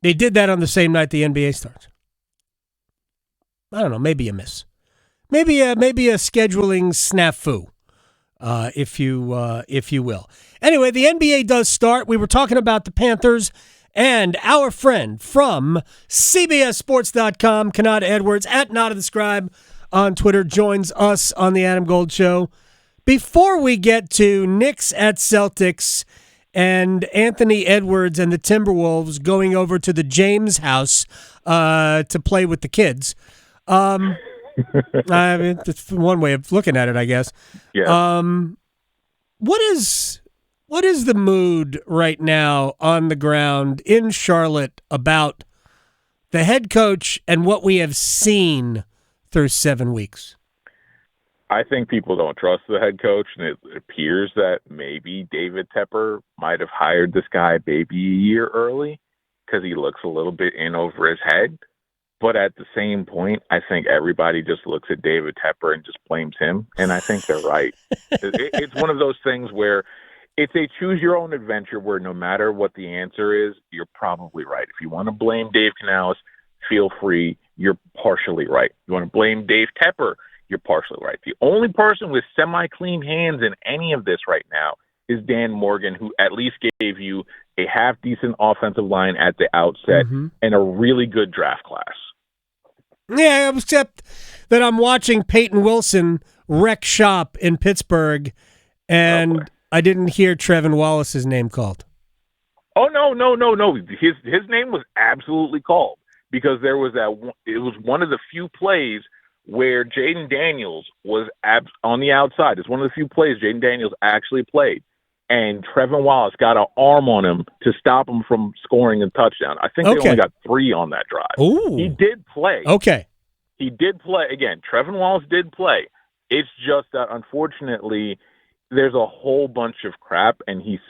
They did that on the same night the NBA starts. I don't know. Maybe a miss. Maybe a scheduling snafu, if you will. Anyway, the NBA does start. We were talking about the Panthers, and our friend from CBSSports.com, Konata Edwards, at Not of the Scribe on Twitter, joins us on the Adam Gold Show. Before we get to Knicks at Celtics and Anthony Edwards and the Timberwolves going over to the James house to play with the kids. I mean, that's one way of looking at it, I guess. Yeah. What is the mood right now on the ground in Charlotte about the head coach and what we have seen through 7 weeks? I think people don't trust the head coach, and it appears that maybe David Tepper might have hired this guy maybe a year early because he looks a little bit in over his head. But at the same point, I think everybody just looks at David Tepper and just blames him, and I think they're right. It's one of those things where it's a choose-your-own adventure where no matter what the answer is, you're probably right. If you want to blame Dave Canales, feel free. You're partially right. You want to blame Dave Tepper, you're partially right. The only person with semi-clean hands in any of this right now is Dan Morgan, who at least gave you a half-decent offensive line at the outset and a really good draft class. Yeah, except that I'm watching Peyton Wilson wreck shop in Pittsburgh, and I didn't hear Trevin Wallace's name called. Oh, no. His name was absolutely called because there was it was one of the few plays where Jaden Daniels was on the outside. It's one of the few plays Jaden Daniels actually played. And Trevin Wallace got an arm on him to stop him from scoring a touchdown. I think they only got 3 on that drive. Ooh. He did play. Okay. He did play. Again, Trevin Wallace did play. It's just that, unfortunately, there's a whole bunch of crap, and he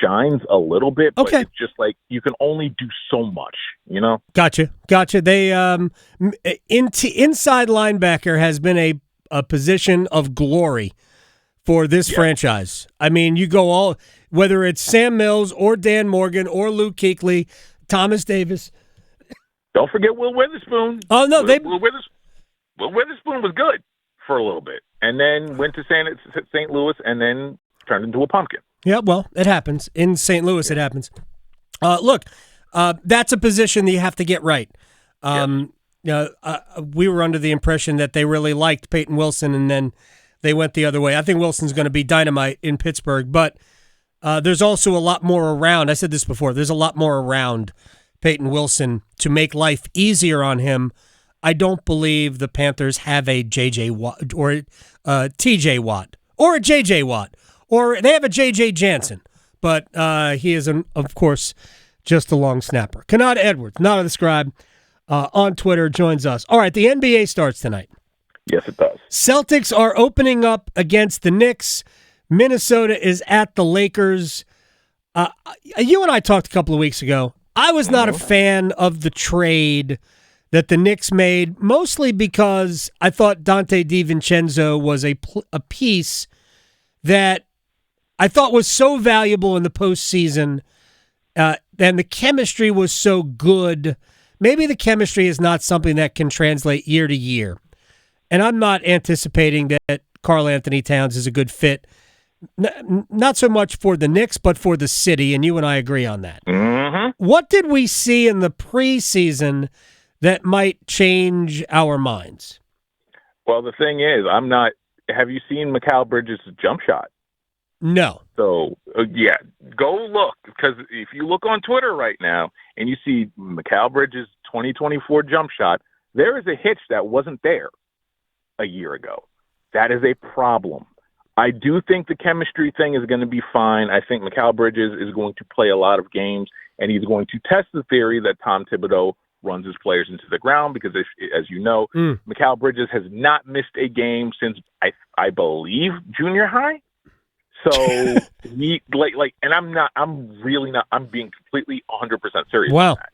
shines a little bit, but it's just like you can only do so much, you know? Gotcha. They inside linebacker has been a position of glory for this franchise. I mean, you go all, whether it's Sam Mills or Dan Morgan or Luke Kuechly, Thomas Davis. Don't forget Will Witherspoon. Oh, no. Will Witherspoon was good for a little bit and then went to St. Louis and then turned into a pumpkin. Yeah, well, it happens. In St. Louis, it happens. Look, that's a position that you have to get right. We were under the impression that they really liked Peyton Wilson, and then they went the other way. I think Wilson's going to be dynamite in Pittsburgh, but there's also a lot more around. I said this before. There's a lot more around Peyton Wilson to make life easier on him. I don't believe the Panthers have a J.J. Watt or T.J. Watt or a J.J. Watt, or they have a J.J. Jansen, but he is, of course, just a long snapper. Konata Edwards, Not of the Scribe, on Twitter, joins us. All right, the NBA starts tonight. Yes, it does. Celtics are opening up against the Knicks. Minnesota is at the Lakers. You and I talked a couple of weeks ago. I was not a fan of the trade that the Knicks made, mostly because I thought Dante DiVincenzo was a piece that I thought was so valuable in the postseason, and the chemistry was so good. Maybe the chemistry is not something that can translate year to year. And I'm not anticipating that Karl Anthony Towns is a good fit, not so much for the Knicks, but for the city, and you and I agree on that. Mm-hmm. What did we see in the preseason that might change our minds? Well, the thing is, have you seen Mikal Bridges' jump shot? No. So, go look, because if you look on Twitter right now and you see Mikal Bridges' 2024 jump shot, there is a hitch that wasn't there a year ago. That is a problem. I do think the chemistry thing is going to be fine. I think Mikal Bridges is going to play a lot of games, and he's going to test the theory that Tom Thibodeau runs his players into the ground because, as you know, Mikal Bridges has not missed a game since, I believe, junior high. So and I'm being completely 100% serious. Wow. About that.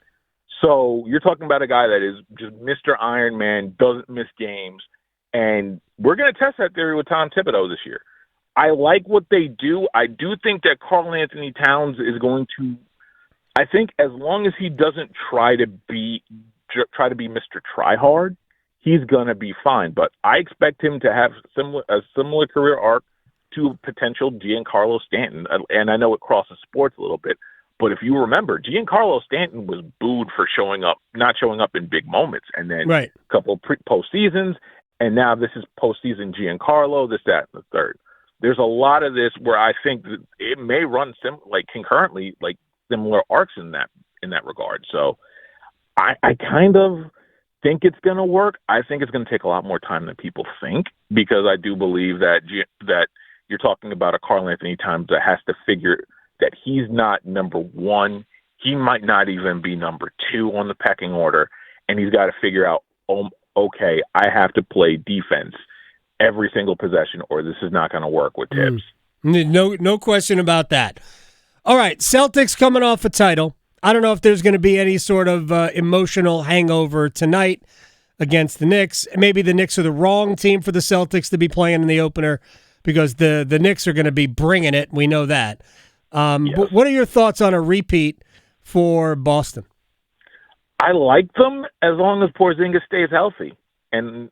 So you're talking about a guy that is just Mr. Iron Man, doesn't miss games, and we're going to test that theory with Tom Thibodeau this year. I like what they do. I do think that Karl Anthony Towns is going to I think as long as he doesn't try to be Mr. Tryhard, he's gonna be fine. But I expect him to have a similar career arc to potential Giancarlo Stanton. And I know it crosses sports a little bit, but if you remember, Giancarlo Stanton was booed for not showing up in big moments, and then right. a couple of postseasons, and now this is postseason Giancarlo, this, that, and the third. There's a lot of this where I think that it may run concurrently, like similar arcs in that regard. So I kind of think it's going to work. I think it's going to take a lot more time than people think, because I do believe that you're talking about a Karl Anthony Towns that has to figure that he's not number one. He might not even be number two on the pecking order, and he's got to figure out, okay, I have to play defense every single possession, or this is not going to work with Tibbs. No question about that. All right, Celtics coming off a title. I don't know if there's going to be any sort of emotional hangover tonight against the Knicks. Maybe the Knicks are the wrong team for the Celtics to be playing in the opener, because the Knicks are going to be bringing it. We know that. Yes. But what are your thoughts on a repeat for Boston? I like them as long as Porzingis stays healthy. And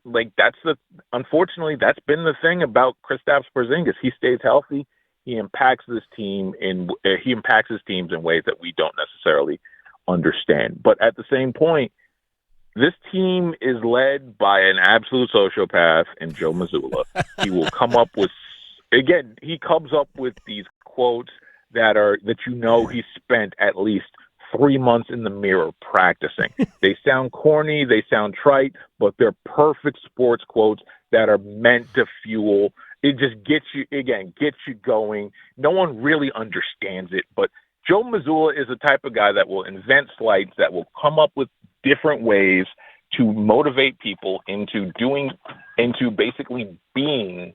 unfortunately, that's been the thing about Kristaps Porzingis. He stays healthy. He impacts his teams in ways that we don't necessarily understand. But at the same point, this team is led by an absolute sociopath in Joe Mazzulla. He will come up with these quotes that he spent at least 3 months in the mirror practicing. They sound corny, they sound trite, but they're perfect sports quotes that are meant to fuel. It just gets you going. No one really understands it, but Joe Mazzulla is the type of guy that will invent slights, that will come up with different ways to motivate people into basically being.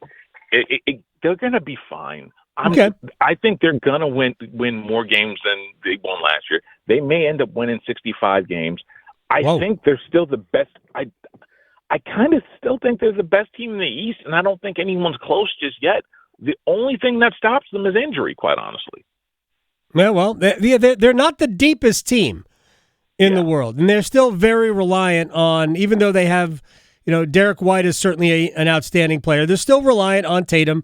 They're going to be fine. Okay. I think they're going to win more games than they won last year. They may end up winning 65 games. I think they're still the best. I kind of still think they're the best team in the East, and I don't think anyone's close just yet. The only thing that stops them is injury, quite honestly. Well, they're not the deepest team in the world, and they're still very reliant on, even though they have, Derek White is certainly an outstanding player, they're still reliant on Tatum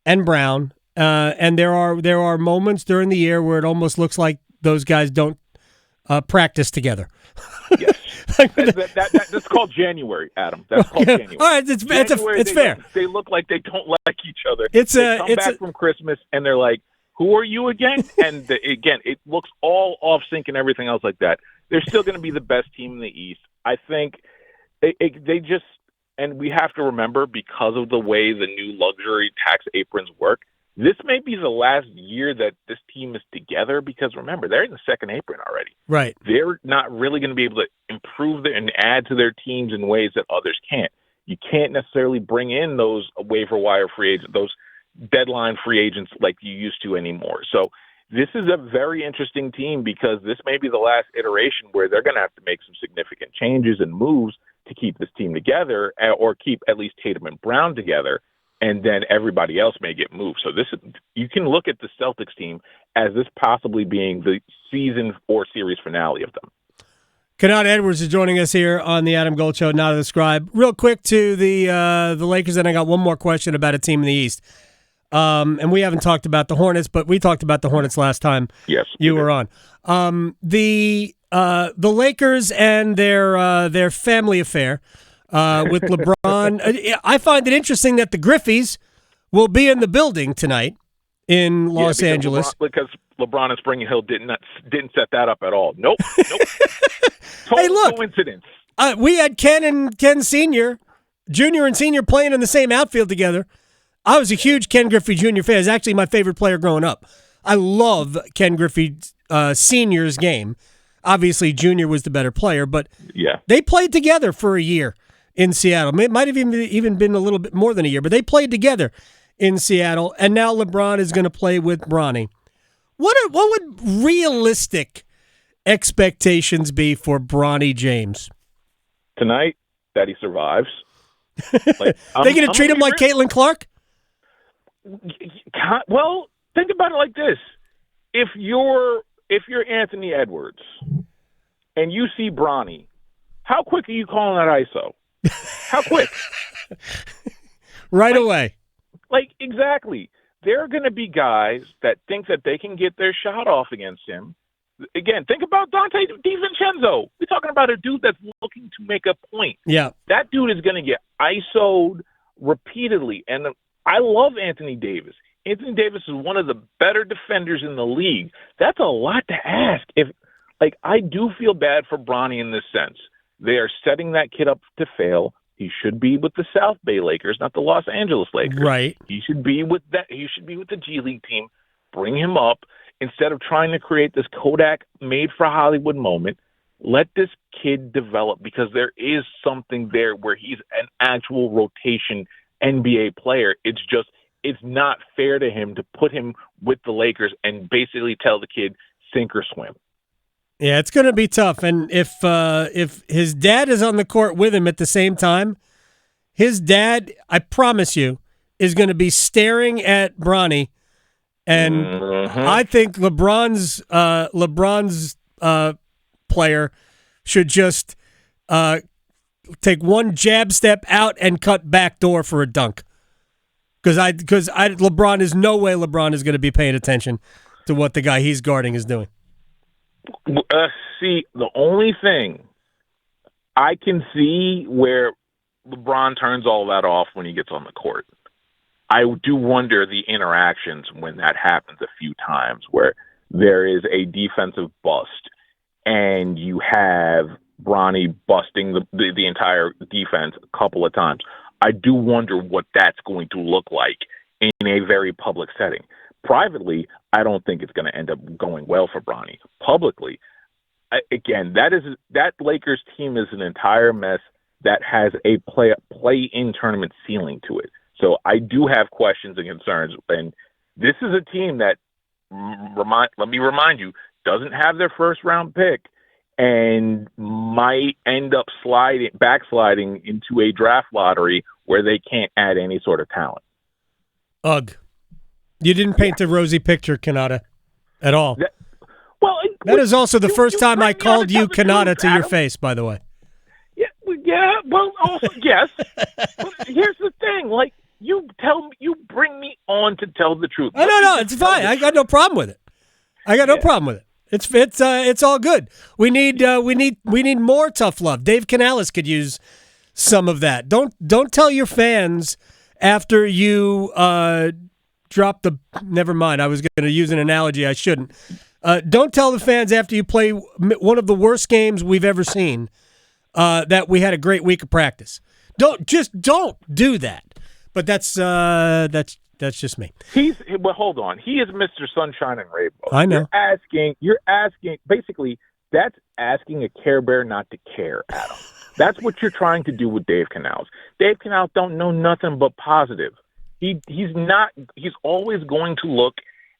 and Brown. And there are moments during the year where it almost looks like those guys don't practice together. Yes, that's called January, Adam. That's called January. All right, it's fair. They look like they don't like each other. They come back from Christmas and they're like, "Who are you again?" And again, it looks all off sync and everything else like that. They're still going to be the best team in the East. I think they just, and we have to remember, because of the way the new luxury tax aprons work, this may be the last year that this team is together, because remember, they're in the second apron already. Right. They're not really going to be able to improve and add to their teams in ways that others can't. You can't necessarily bring in those waiver wire free agents, those deadline free agents like you used to anymore. So this is a very interesting team, because this may be the last iteration where they're going to have to make some significant changes and moves to keep this team together, or keep at least Tatum and Brown together. And then everybody else may get moved. So you can look at the Celtics team as this possibly being the season or series finale of them. Konata Edwards is joining us here on the Adam Gold Show, Not the Scribe. Real quick to the Lakers, and I got one more question about a team in the East. And we haven't talked about the Hornets, but we talked about the Hornets last time you were on. The Lakers and their family affair with LeBron. I find it interesting that the Griffies will be in the building tonight in Los Angeles. Because LeBron and Spring Hill didn't set that up at all. Nope. Hey, look, coincidence. We had Ken Sr., Jr. and Sr. playing in the same outfield together. I was a huge Ken Griffey Jr. fan. He's actually my favorite player growing up. I love Ken Griffey Sr.'s game. Obviously, Jr. was the better player, but they played together for a year in Seattle. It might have even been a little bit more than a year, but they played together in Seattle, and now LeBron is going to play with Bronny. What would realistic expectations be for Bronny James? Tonight, that he survives. They going to treat him like Caitlin Clark? Well, think about it like this. If you're if you're Anthony Edwards and you see Bronny, how quick are you calling that ISO? How quick? Right away. Exactly. There are going to be guys that think that they can get their shot off against him. Again, think about Dante DiVincenzo. We're talking about a dude that's looking to make a point. Yeah. That dude is going to get ISO'd repeatedly. And I love Anthony Davis. Anthony Davis is one of the better defenders in the league. That's a lot to ask. I do feel bad for Bronny in this sense. They are setting that kid up to fail. He should be with the South Bay Lakers, not the Los Angeles Lakers. Right. He should be with that. He should be with the G League team. Bring him up instead of trying to create this Kodak made for Hollywood moment. Let this kid develop because there is something there where he's an actual rotation NBA player. It's not fair to him to put him with the Lakers and basically tell the kid sink or swim. Yeah, it's going to be tough. And if his dad is on the court with him at the same time, his dad, I promise you, is going to be staring at Bronny. And I think LeBron's player should just take one jab step out and cut back door for a dunk. Because LeBron is no way LeBron is going to be paying attention to what the guy he's guarding is doing. See, the only thing I can see where LeBron turns all that off when he gets on the court. I do wonder the interactions when that happens a few times where there is a defensive bust and you have Bronny busting the entire defense a couple of times. I do wonder what that's going to look like in a very public setting. Privately, I don't think it's going to end up going well for Bronny. Publicly, again, that Lakers team is an entire mess that has a play-in tournament ceiling to it. So I do have questions and concerns. And this is a team that, let me remind you, doesn't have their first-round pick and might end up backsliding into a draft lottery where they can't add any sort of talent. Ugh. You didn't paint a rosy picture, Konata, at all. That is also the first time I called you Konata to your face, by the way. Yeah. Well, also yes. But here's the thing: you bring me on to tell the truth. No, it's fine. I got no problem with it. No problem with it. It's all good. We need more tough love. Dave Canales could use some of that. Don't tell your fans after you drop the. Never mind. I was going to use an analogy. I shouldn't. Don't tell the fans after you play one of the worst games we've ever seen that we had a great week of practice. Don't do that. But that's just me. Hold on. He is Mr. Sunshine and Rainbow. I know. You're asking. Basically, that's asking a Care Bear not to care, Adam. That's what you're trying to do with Dave Canales. Dave Canales don't know nothing but positive. He's always going to look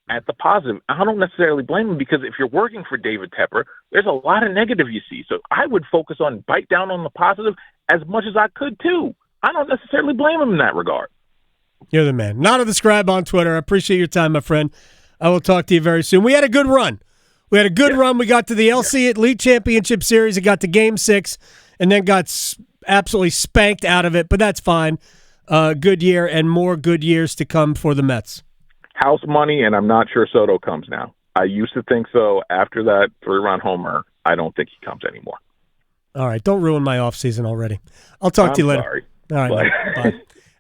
at the positive. I don't necessarily blame him because if you're working for David Tepper, there's a lot of negative you see. So I would focus on bite down on the positive as much as I could too. I don't necessarily blame him in that regard. You're the man. Not a Describe on Twitter. I appreciate your time, my friend. I will talk to you very soon. We had a good run. We got to the LC Elite Championship Series. It got to Game 6 and then got absolutely spanked out of it, but that's fine. Good year and more good years to come for the Mets. House money, and I'm not sure Soto comes now. I used to think so. After that 3-run homer, I don't think he comes anymore. All right, don't ruin my offseason already. I'll talk to you later. Sorry. All right, bye.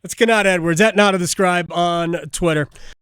That's Konata Edwards at Not a Describe on Twitter.